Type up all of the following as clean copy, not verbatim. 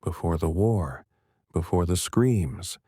before the war, before the screams,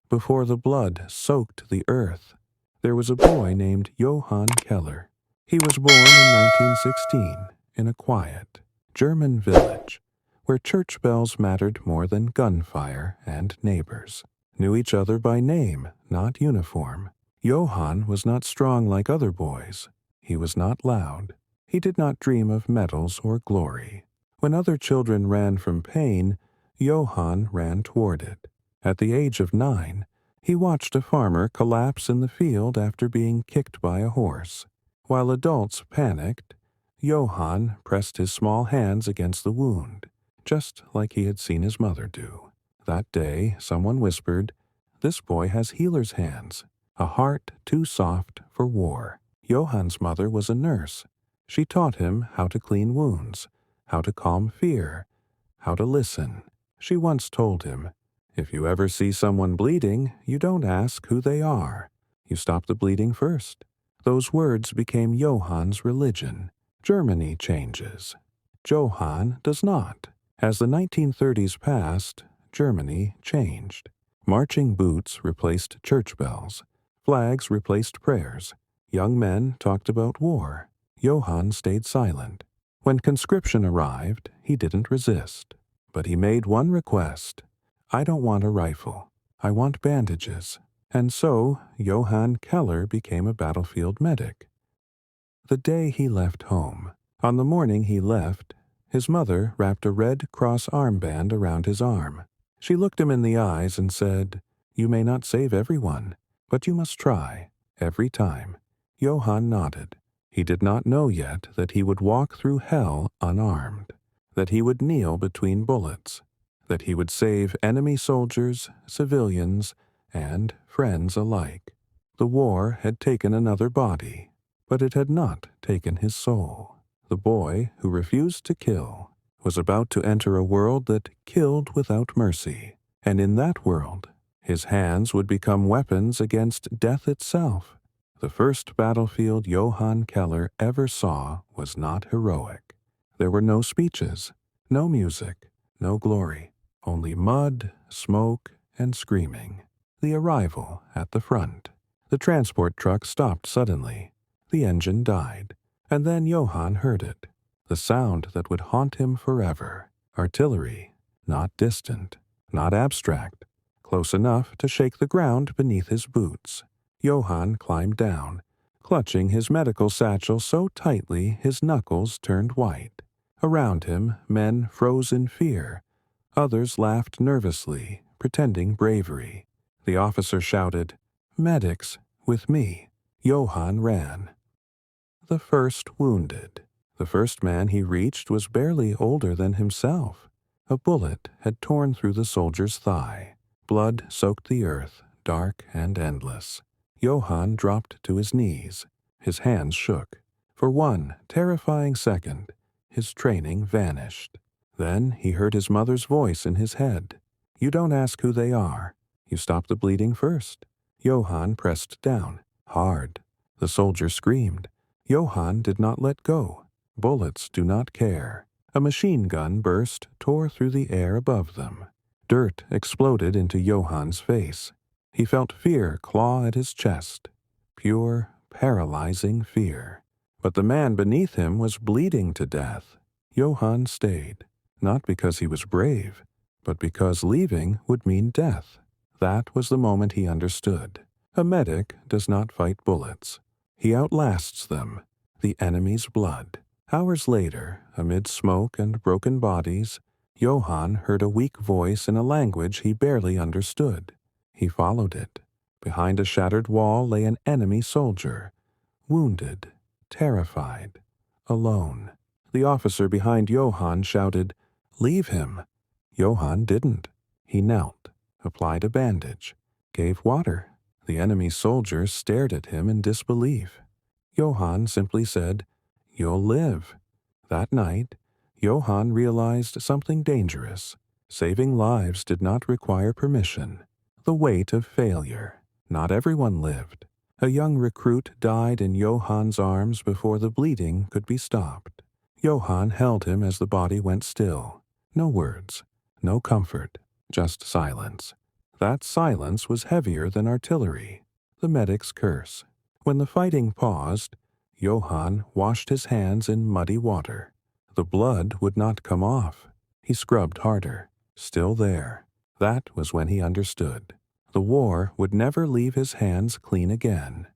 before the blood soaked the earth, there was a boy named Johann Keller. He was born in 1916 in a quiet German village where church bells mattered more than gunfire, and neighbors knew each other by name, not uniform. Johann was not strong like other boys. He was not loud. He did not dream of medals or glory. When other children ran from pain, Johann ran toward it. At the age of 9, he watched a farmer collapse in the field after being kicked by a horse. While adults panicked, Johann pressed his small hands against the wound, just like he had seen his mother do. That day, someone whispered, "This boy has healer's hands, a heart too soft for war." Johann's mother was a nurse. She taught him how to clean wounds, how to calm fear, how to listen. She once told him, "If you ever see someone bleeding, you don't ask who they are. You stop the bleeding first." Those words became Johann's religion. Germany changes. Johann does not. As the 1930s passed, Germany changed. Marching boots replaced church bells. Flags replaced prayers. Young men talked about war. Johann stayed silent. When conscription arrived, he didn't resist. But he made one request. "I don't want a rifle. I want bandages." And so, Johann Keller became a battlefield medic. The day he left home, on the morning he left, his mother wrapped a Red Cross armband around his arm. She looked him in the eyes and said, "You may not save everyone, but you must try, every time." Johann nodded. He did not know yet that he would walk through hell unarmed, that he would kneel between bullets, that he would save enemy soldiers, civilians, and friends alike. The war had taken another body, but it had not taken his soul. The boy who refused to kill was about to enter a world that killed without mercy, and in that world, his hands would become weapons against death itself. The first battlefield Johann Keller ever saw was not heroic. There were no speeches, no music, no glory, only mud, smoke, and screaming. The arrival at the front. The transport truck stopped suddenly. The engine died, and then Johann heard it, the sound that would haunt him forever. Artillery, not distant, not abstract, close enough to shake the ground beneath his boots. Johann climbed down, clutching his medical satchel so tightly his knuckles turned white. Around him, men froze in fear. Others laughed nervously, pretending bravery. The officer shouted, "Medics, with me." Johann ran. The first wounded. The first man he reached was barely older than himself. A bullet had torn through the soldier's thigh. Blood soaked the earth, dark and endless. Johann dropped to his knees. His hands shook. For one terrifying second, his training vanished. Then he heard his mother's voice in his head. "You don't ask who they are. You stop the bleeding first." Johann pressed down, hard. The soldier screamed. Johann did not let go. Bullets do not care. A machine gun burst, tore through the air above them. Dirt exploded into Johann's face. He felt fear claw at his chest. Pure, paralyzing fear. But the man beneath him was bleeding to death. Johann stayed, not because he was brave, but because leaving would mean death. That was the moment he understood. A medic does not fight bullets. He outlasts them, the enemy's blood. Hours later, amid smoke and broken bodies, Johann heard a weak voice in a language he barely understood. He followed it. Behind a shattered wall lay an enemy soldier, wounded, terrified, alone. The officer behind Johann shouted, "Leave him." Johann didn't. He knelt, applied a bandage, gave water. The enemy soldiers stared at him in disbelief. Johann simply said, "You'll live." That night, Johann realized something dangerous. Saving lives did not require permission. The weight of failure. Not everyone lived. A young recruit died in Johann's arms before the bleeding could be stopped. Johann held him as the body went still. No words, no comfort, just silence. That silence was heavier than artillery, the medic's curse. When the fighting paused, Johann washed his hands in muddy water. The blood would not come off. He scrubbed harder. Still there. That was when he understood. The war would never leave his hands clean again.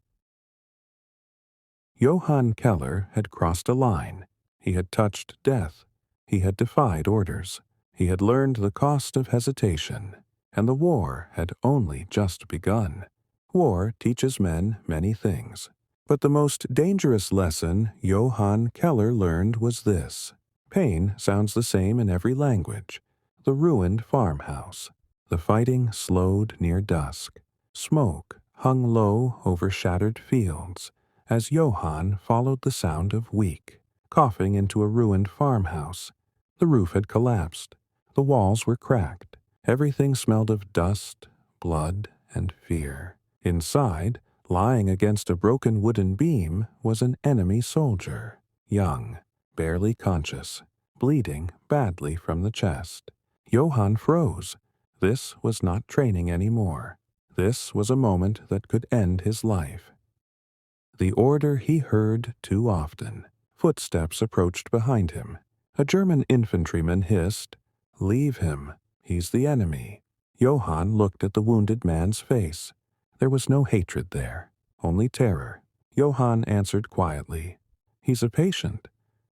Johann Keller had crossed a line. He had touched death. He had defied orders. He had learned the cost of hesitation. And the war had only just begun. War teaches men many things. But the most dangerous lesson Johann Keller learned was this. Pain sounds the same in every language. The ruined farmhouse. The fighting slowed near dusk. Smoke hung low over shattered fields as Johann followed the sound of Week, coughing into a ruined farmhouse. The roof had collapsed. The walls were cracked. Everything smelled of dust, blood, and fear. Inside, lying against a broken wooden beam, was an enemy soldier, young, barely conscious, bleeding badly from the chest. Johann froze. This was not training anymore. This was a moment that could end his life. The order he heard too often. Footsteps approached behind him. A German infantryman hissed, "Leave him. He's the enemy." Johann looked at the wounded man's face. There was no hatred there, only terror. Johann answered quietly, "He's a patient."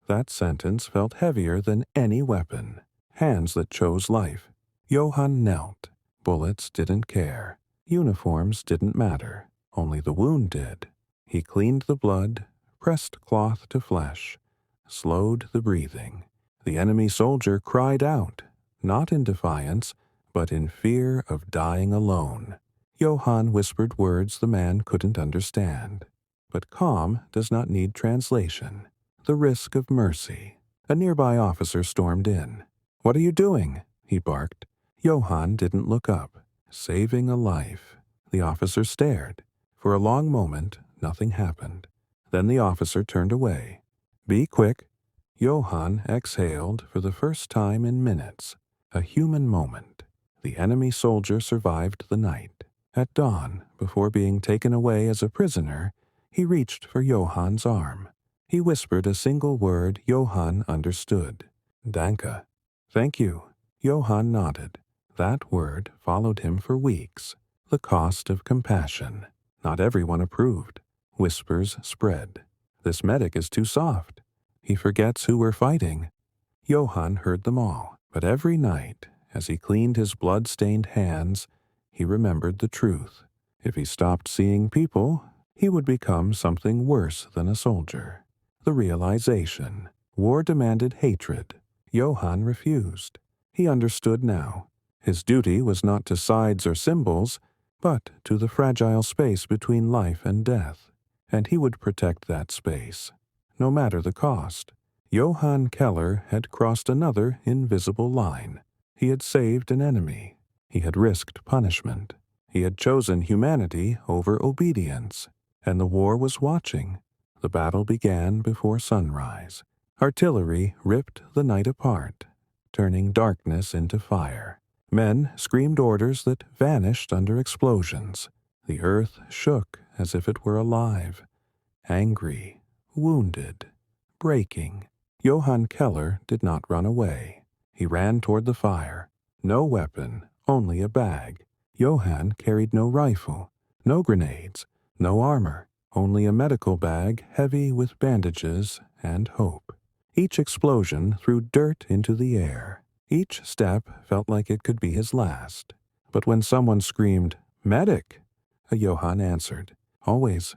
That sentence felt heavier than any weapon. Hands that chose life. Johann knelt. Bullets didn't care. Uniforms didn't matter. Only the wound did. He cleaned the blood, pressed cloth to flesh, slowed the breathing. The enemy soldier cried out, not in defiance, but in fear of dying alone. Johann whispered words the man couldn't understand. But calm does not need translation. The risk of mercy. A nearby officer stormed in. "What are you doing?" he barked. Johann didn't look up. "Saving a life." The officer stared. For a long moment, nothing happened. Then the officer turned away. "Be quick." Johann exhaled for the first time in minutes. A human moment. The enemy soldier survived the night. At dawn, before being taken away as a prisoner, he reached for Johann's arm. He whispered a single word Johann understood. "Danke." "Thank you." Johann nodded. That word followed him for weeks. The cost of compassion. Not everyone approved. Whispers spread. "This medic is too soft. He forgets who we're fighting." Johann heard them all, but every night, as he cleaned his blood-stained hands, he remembered the truth. If he stopped seeing people, he would become something worse than a soldier. The realization. War demanded hatred. Johann refused. He understood now. His duty was not to sides or symbols, but to the fragile space between life and death. And he would protect that space, no matter the cost. Johann Keller had crossed another invisible line. He had saved an enemy. He had risked punishment. He had chosen humanity over obedience. And the war was watching. The battle began before sunrise. Artillery ripped the night apart, turning darkness into fire. Men screamed orders that vanished under explosions. The earth shook as if it were alive. Angry, wounded, breaking. Johann Keller did not run away. He ran toward the fire. No weapon, only a bag. Johann carried no rifle, no grenades, no armor, only a medical bag heavy with bandages and hope. Each explosion threw dirt into the air. Each step felt like it could be his last. But when someone screamed, "Medic!" a Johann answered, always.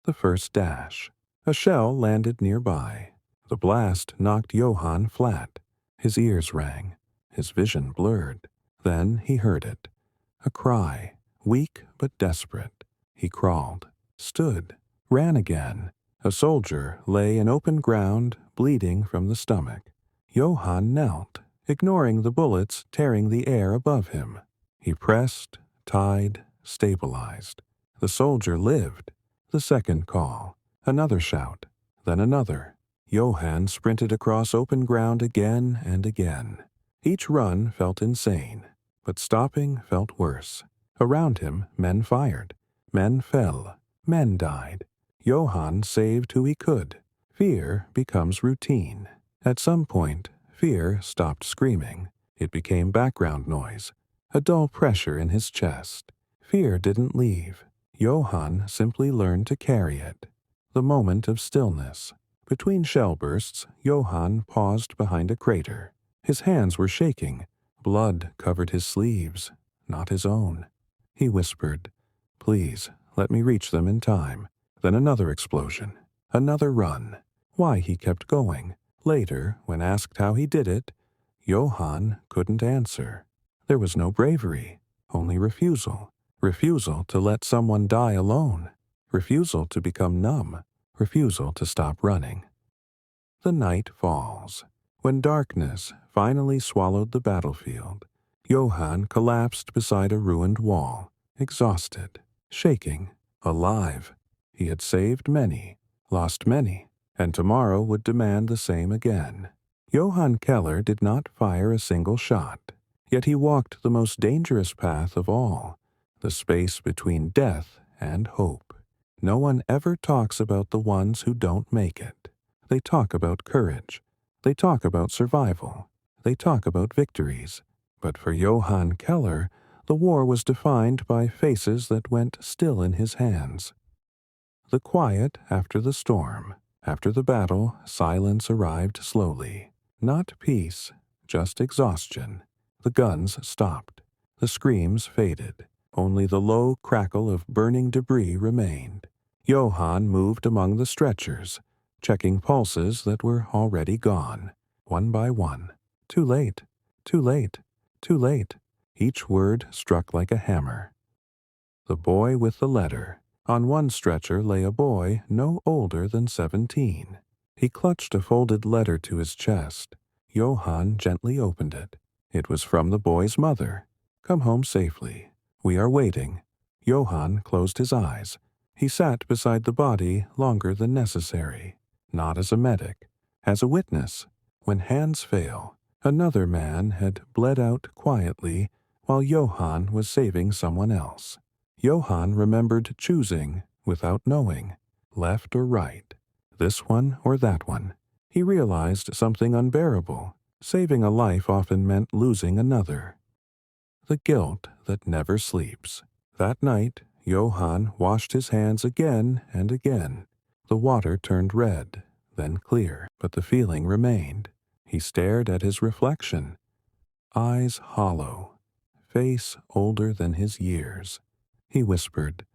The first dash. A shell landed nearby. The blast knocked Johann flat. His ears rang. His vision blurred. Then he heard it. A cry, weak but desperate. He crawled, stood, ran again. A soldier lay in open ground, bleeding from the stomach. Johann knelt, ignoring the bullets tearing the air above him. He pressed, tied, stabilized. The soldier lived. The second call. Another shout. Then another. Johann sprinted across open ground again and again. Each run felt insane, but stopping felt worse. Around him, men fired. Men fell. Men died. Johann saved who he could. Fear becomes routine. At some point, fear stopped screaming. It became background noise, a dull pressure in his chest. Fear didn't leave. Johann simply learned to carry it. The moment of stillness. Between shell bursts, Johann paused behind a crater. His hands were shaking. Blood covered his sleeves, not his own. He whispered, "Please, let me reach them in time." Then another explosion. Another run. Why he kept going. Later, when asked how he did it, Johann couldn't answer. There was no bravery, only refusal. Refusal to let someone die alone. Refusal to become numb. Refusal to stop running. The night falls. When darkness finally swallowed the battlefield, Johann collapsed beside a ruined wall, exhausted, shaking, alive. He had saved many, lost many, and tomorrow would demand the same again. Johann Keller did not fire a single shot, yet he walked the most dangerous path of all, the space between death and hope. No one ever talks about the ones who don't make it. They talk about courage. They talk about survival. They talk about victories. But for Johann Keller, the war was defined by faces that went still in his hands. The quiet after the storm. After the battle, silence arrived slowly. Not peace, just exhaustion. The guns stopped. The screams faded. Only the low crackle of burning debris remained. Johann moved among the stretchers, checking pulses that were already gone, one by one. Too late, too late, too late. Each word struck like a hammer. The boy with the letter. On one stretcher lay a boy no older than 17. He clutched a folded letter to his chest. Johann gently opened it. It was from the boy's mother. "Come home safely. We are waiting." Johann closed his eyes. He sat beside the body longer than necessary, not as a medic, as a witness. When hands fail, another man had bled out quietly while Johann was saving someone else. Johann remembered choosing, without knowing, left or right, this one or that one. He realized something unbearable. Saving a life often meant losing another. The guilt that never sleeps. That night, Johann washed his hands again and again. The water turned red, then clear, but the feeling remained. He stared at his reflection. Eyes hollow, face older than his years. He whispered,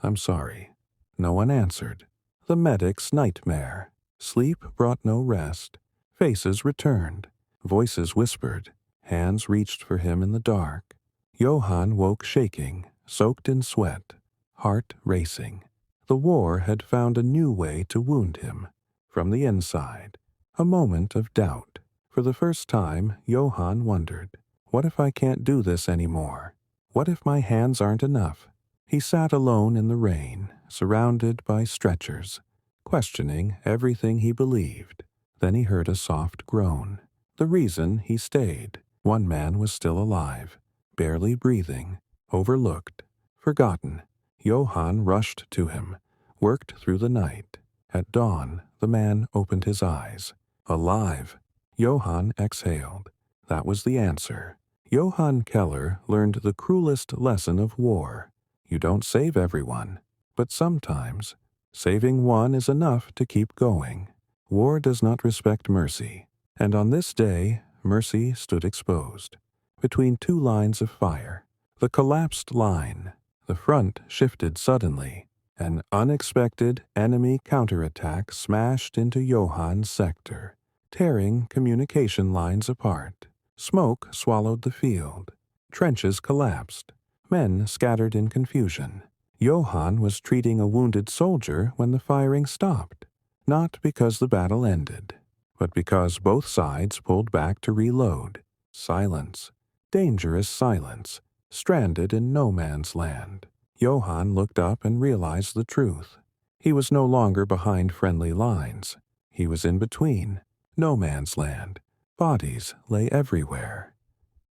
"I'm sorry." No one answered. The medic's nightmare. Sleep brought no rest. Faces returned. Voices whispered. Hands reached for him in the dark. Johann woke shaking, soaked in sweat, heart racing. The war had found a new way to wound him, from the inside. A moment of doubt. For the first time, Johann wondered, what if I can't do this anymore? What if my hands aren't enough? He sat alone in the rain, surrounded by stretchers, questioning everything he believed. Then he heard a soft groan. The reason he stayed. One man was still alive, barely breathing, overlooked, forgotten. Johann rushed to him, worked through the night. At dawn, the man opened his eyes. Alive. Johann exhaled. That was the answer. Johann Keller learned the cruelest lesson of war. You don't save everyone, but sometimes saving one is enough to keep going. War does not respect mercy, and on this day, mercy stood exposed. Between two lines of fire, the collapsed line, the front shifted suddenly. An unexpected enemy counterattack smashed into Johann's sector, tearing communication lines apart. Smoke swallowed the field. Trenches collapsed. Men scattered in confusion. Johann was treating a wounded soldier when the firing stopped, not because the battle ended, but because both sides pulled back to reload. Silence. Dangerous silence. Stranded in no man's land. Johann looked up and realized the truth. He was no longer behind friendly lines. He was in between. No man's land. Bodies lay everywhere.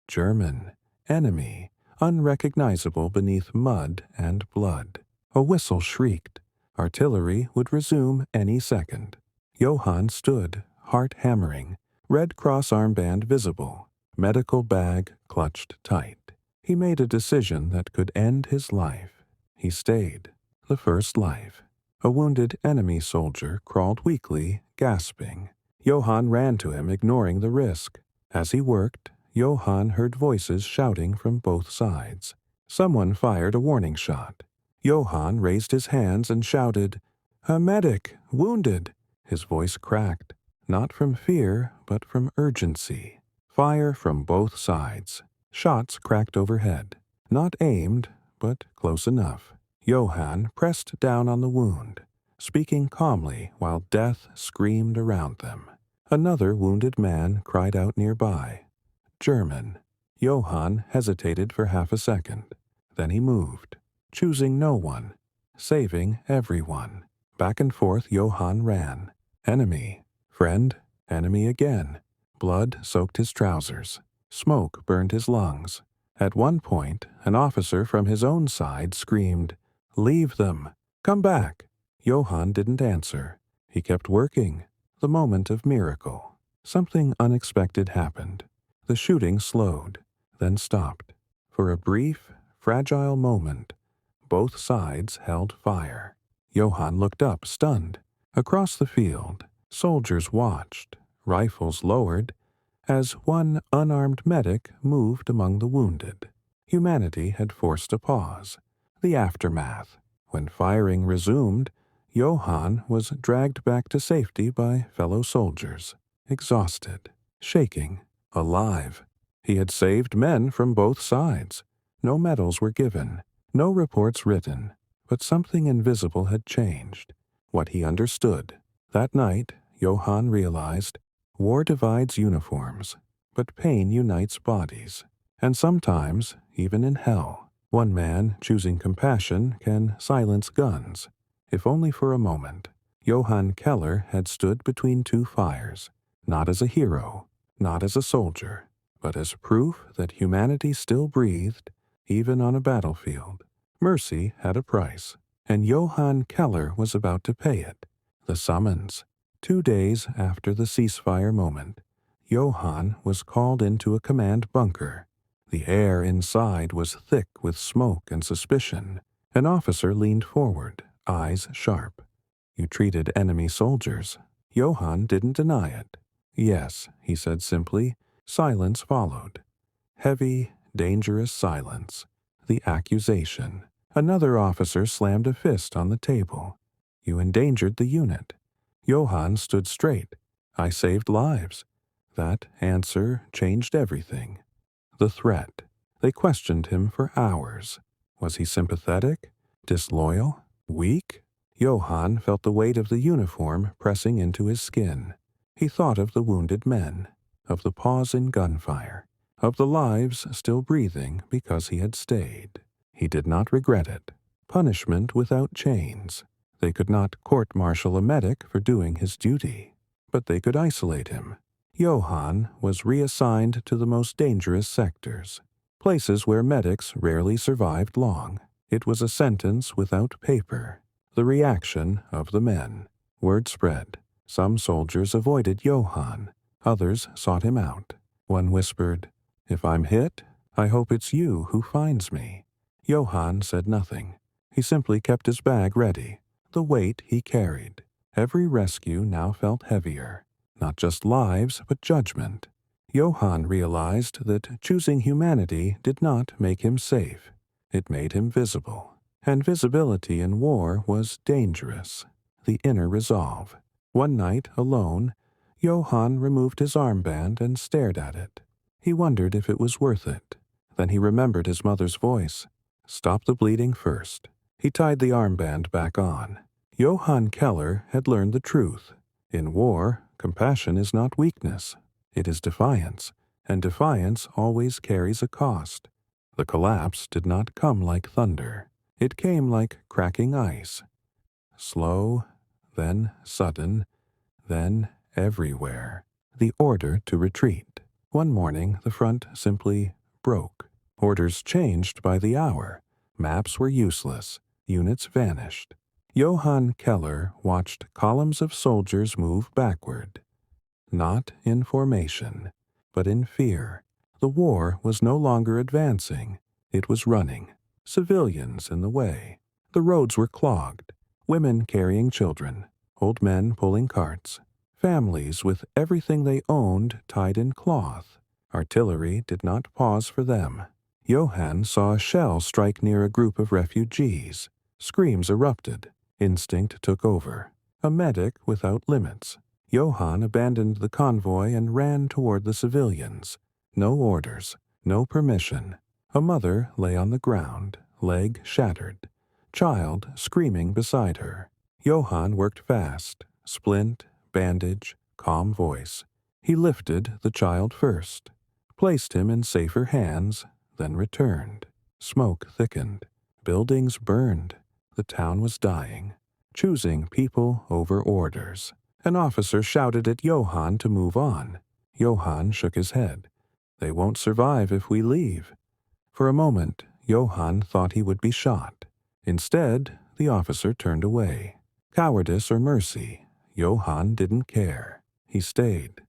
German, enemy, unrecognizable beneath mud and blood. A whistle shrieked. Artillery would resume any second. Johann stood, heart hammering, Red Cross armband visible, medical bag clutched tight. He made a decision that could end his life. He stayed. The first life. A wounded enemy soldier crawled weakly, gasping. Johann ran to him, ignoring the risk. As he worked, Johann heard voices shouting from both sides. Someone fired a warning shot. Johann raised his hands and shouted, "A medic! Wounded!" His voice cracked, not from fear, but from urgency. Fire from both sides. Shots cracked overhead. Not aimed, but close enough. Johann pressed down on the wound, speaking calmly while death screamed around them. Another wounded man cried out nearby. German. Johann hesitated for half a second. Then he moved, choosing no one, saving everyone. Back and forth Johann ran. Enemy. Friend. Enemy again. Blood soaked his trousers. Smoke burned his lungs. At one point, an officer from his own side screamed, "Leave them! Come back!" Johann didn't answer. He kept working. The moment of miracle. Something unexpected happened. The shooting slowed, then stopped. For a brief, fragile moment, both sides held fire. Johann looked up, stunned. Across the field, soldiers watched, rifles lowered, as one unarmed medic moved among the wounded. Humanity had forced a pause. The aftermath. When firing resumed, Johann was dragged back to safety by fellow soldiers, exhausted, shaking, alive. He had saved men from both sides. No medals were given, no reports written, but something invisible had changed. What he understood. That night, Johann realized, war divides uniforms, but pain unites bodies. And sometimes, even in hell, one man choosing compassion can silence guns, if only for a moment. Johann Keller had stood between two fires, not as a hero, not as a soldier, but as proof that humanity still breathed, even on a battlefield. Mercy had a price, and Johann Keller was about to pay it. The summons. 2 days after the ceasefire moment, Johann was called into a command bunker. The air inside was thick with smoke and suspicion. An officer leaned forward, eyes sharp. "You treated enemy soldiers." Johann didn't deny it. "Yes," he said simply. Silence followed. Heavy, dangerous silence. The accusation. Another officer slammed a fist on the table. "You endangered the unit." Johann stood straight. "I saved lives." That answer changed everything. The threat. They questioned him for hours. Was he sympathetic? Disloyal? Weak? Johann felt the weight of the uniform pressing into his skin. He thought of the wounded men, of the pause in gunfire, of the lives still breathing because he had stayed. He did not regret it. Punishment without chains. They could not court-martial a medic for doing his duty, but they could isolate him. Johann was reassigned to the most dangerous sectors, places where medics rarely survived long. It was a sentence without paper. The reaction of the men. Word spread. Some soldiers avoided Johann. Others sought him out. One whispered, "If I'm hit, I hope it's you who finds me." Johann said nothing. He simply kept his bag ready. The weight he carried. Every rescue now felt heavier. Not just lives, but judgment. Johann realized that choosing humanity did not make him safe. It made him visible. And visibility in war was dangerous. The inner resolve. One night, alone, Johann removed his armband and stared at it. He wondered if it was worth it. Then he remembered his mother's voice. "Stop the bleeding first." He tied the armband back on. Johann Keller had learned the truth. In war, compassion is not weakness. It is defiance, and defiance always carries a cost. The collapse did not come like thunder. It came like cracking ice. Slow, then sudden, then everywhere. The order to retreat. One morning, the front simply broke. Orders changed by the hour. Maps were useless. Units vanished. Johann Keller watched columns of soldiers move backward. Not in formation, but in fear. The war was no longer advancing. It was running. Civilians in the way. The roads were clogged. Women carrying children. Old men pulling carts. Families with everything they owned tied in cloth. Artillery did not pause for them. Johann saw a shell strike near a group of refugees. Screams erupted. Instinct took over. A medic without limits. Johann abandoned the convoy and ran toward the civilians. No orders. No permission. A mother lay on the ground, leg shattered. Child screaming beside her. Johann worked fast. Splint, bandage, calm voice. He lifted the child first. Placed him in safer hands, then returned. Smoke thickened. Buildings burned. The town was dying. Choosing people over orders. An officer shouted at Johann to move on. Johann shook his head. They won't survive if we leave. For a moment, Johann thought he would be shot. Instead, the officer turned away. Cowardice or mercy, Johann didn't care. He stayed.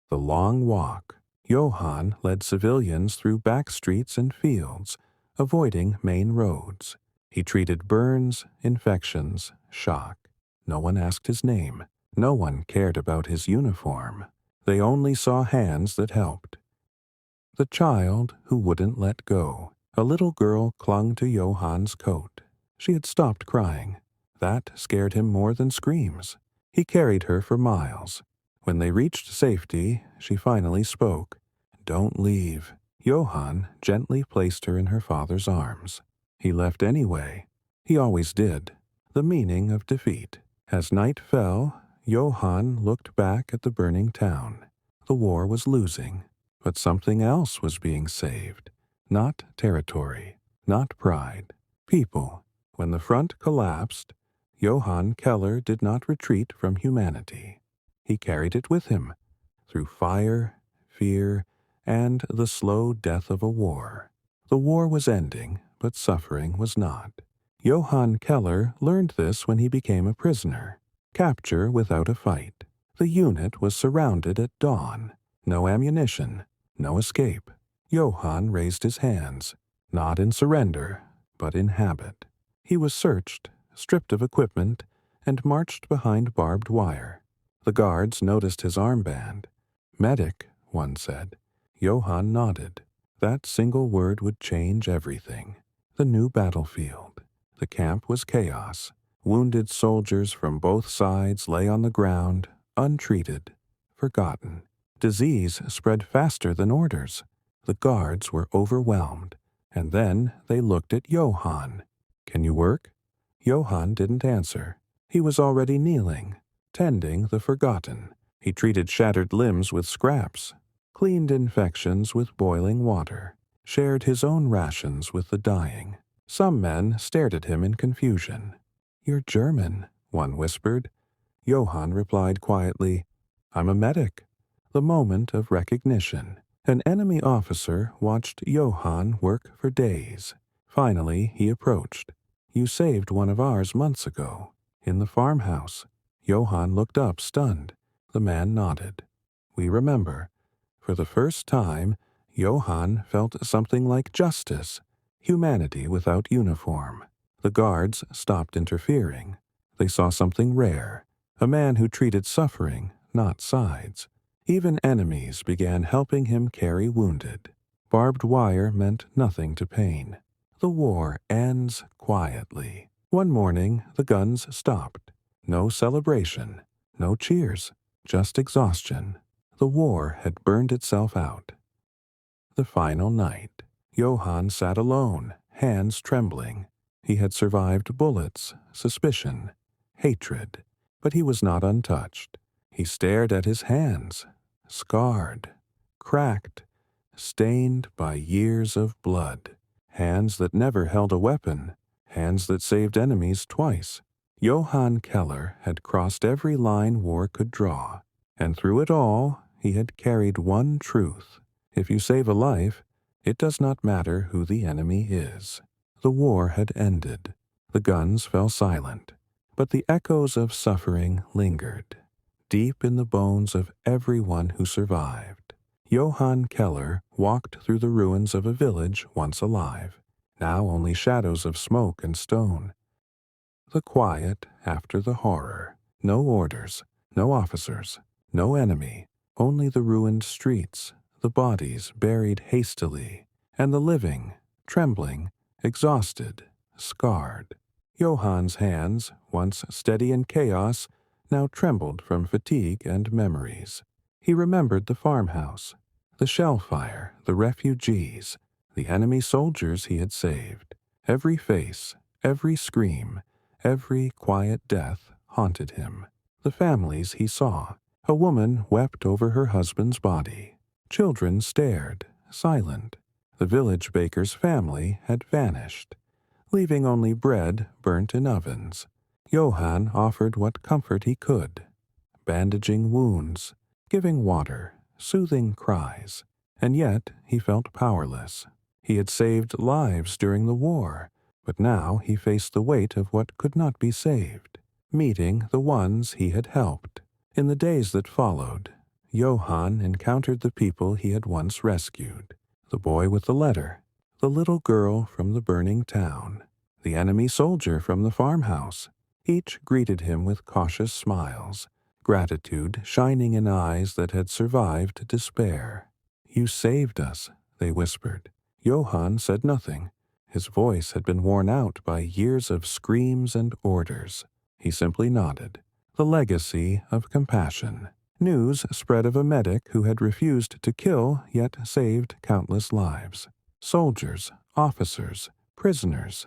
The long walk. Johann led civilians through back streets and fields, avoiding main roads. He treated burns, infections, shock. No one asked his name. No one cared about his uniform. They only saw hands that helped. The child who wouldn't let go. A little girl clung to Johann's coat. She had stopped crying. That scared him more than screams. He carried her for miles. When they reached safety, she finally spoke. "Don't leave." Johann gently placed her in her father's arms. He left anyway. He always did. The meaning of defeat. As night fell, Johann looked back at the burning town. The war was losing, but something else was being saved. Not territory, not pride. People. When the front collapsed, Johann Keller did not retreat from humanity. He carried it with him, through fire, fear, and the slow death of a war. The war was ending, but suffering was not. Johann Keller learned this when he became a prisoner. Capture without a fight. The unit was surrounded at dawn. No ammunition, no escape. Johann raised his hands, not in surrender, but in habit. He was searched, stripped of equipment, and marched behind barbed wire. The guards noticed his armband. "Medic," one said. Johann nodded. That single word would change everything. The new battlefield. The camp was chaos. Wounded soldiers from both sides lay on the ground, untreated, forgotten. Disease spread faster than orders. The guards were overwhelmed. And then they looked at Johann. "Can you work?" Johann didn't answer. He was already kneeling, tending the forgotten. He treated shattered limbs with scraps, cleaned infections with boiling water, shared his own rations with the dying. Some men stared at him in confusion. "You're German," one whispered. Johann replied quietly, "I'm a medic." The moment of recognition. An enemy officer watched Johann work for days. Finally, he approached. "You saved one of ours months ago, in the farmhouse." Johann looked up, stunned. The man nodded. "We remember." For the first time, Johann felt something like justice, humanity without uniform. The guards stopped interfering. They saw something rare, a man who treated suffering, not sides. Even enemies began helping him carry wounded. Barbed wire meant nothing to pain. The war ends quietly. One morning, the guns stopped. No celebration, no cheers, just exhaustion. The war had burned itself out. The final night. Johann sat alone, hands trembling. He had survived bullets, suspicion, hatred, but he was not untouched. He stared at his hands, scarred, cracked, stained by years of blood. Hands that never held a weapon, hands that saved enemies twice. Johann Keller had crossed every line war could draw, and through it all he had carried one truth. If you save a life, It does not matter who the enemy is. The war had ended. The guns fell silent, but the echoes of suffering lingered, deep in the bones of everyone who survived. Johann Keller walked through the ruins of a village once alive, now only shadows of smoke and stone. The quiet after the horror. No orders, no officers, no enemy, only the ruined streets, the bodies buried hastily, and the living, trembling, exhausted, scarred. Johann's hands, once steady in chaos, now trembled from fatigue and memories. He remembered the farmhouse, the shell fire, the refugees, the enemy soldiers he had saved. Every face, every scream, every quiet death haunted him. The families he saw. A woman wept over her husband's body. Children stared, silent. The village baker's family had vanished, leaving only bread burnt in ovens. Johann offered what comfort he could, bandaging wounds, giving water, soothing cries, and yet he felt powerless. He had saved lives during the war, but now he faced the weight of what could not be saved, meeting the ones he had helped. In the days that followed, Johann encountered the people he had once rescued, the boy with the letter, the little girl from the burning town, the enemy soldier from the farmhouse. Each greeted him with cautious smiles, gratitude shining in eyes that had survived despair. "You saved us," they whispered. Johann said nothing. His voice had been worn out by years of screams and orders. He simply nodded. The legacy of compassion. News spread of a medic who had refused to kill yet saved countless lives. Soldiers, officers, prisoners.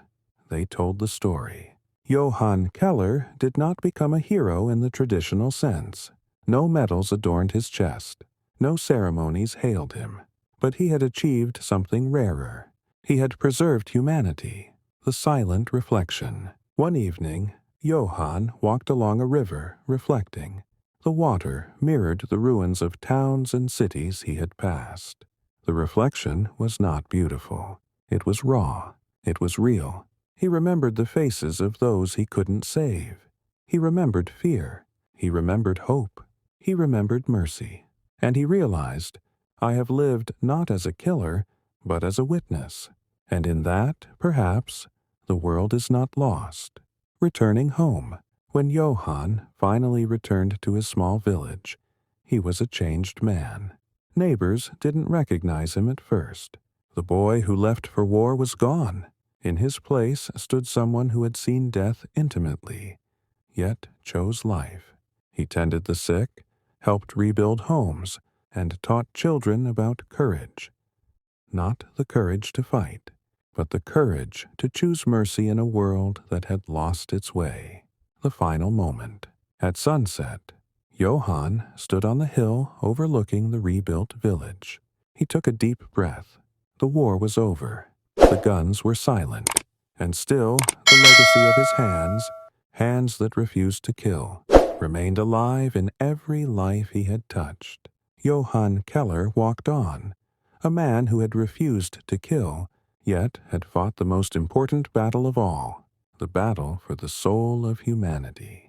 They told the story. Johann Keller did not become a hero in the traditional sense. No medals adorned his chest. No ceremonies hailed him. But he had achieved something rarer. He had preserved humanity, the silent reflection. One evening, Johann walked along a river, reflecting. The water mirrored the ruins of towns and cities he had passed. The reflection was not beautiful. It was raw. It was real. He remembered the faces of those he couldn't save. He remembered fear. He remembered hope. He remembered mercy. And he realized, I have lived not as a killer, but as a witness. And in that, perhaps, the world is not lost. Returning home, when Johann finally returned to his small village, he was a changed man. Neighbors didn't recognize him at first. The boy who left for war was gone. In his place stood someone who had seen death intimately, yet chose life. He tended the sick, helped rebuild homes, and taught children about courage. Not the courage to fight, but the courage to choose mercy in a world that had lost its way. The final moment. At sunset, Johann stood on the hill overlooking the rebuilt village. He took a deep breath. The war was over. The guns were silent, and still the legacy of his hands, hands that refused to kill, remained alive in every life he had touched. Johann Keller walked on, a man who had refused to kill, yet had fought the most important battle of all, the battle for the soul of humanity.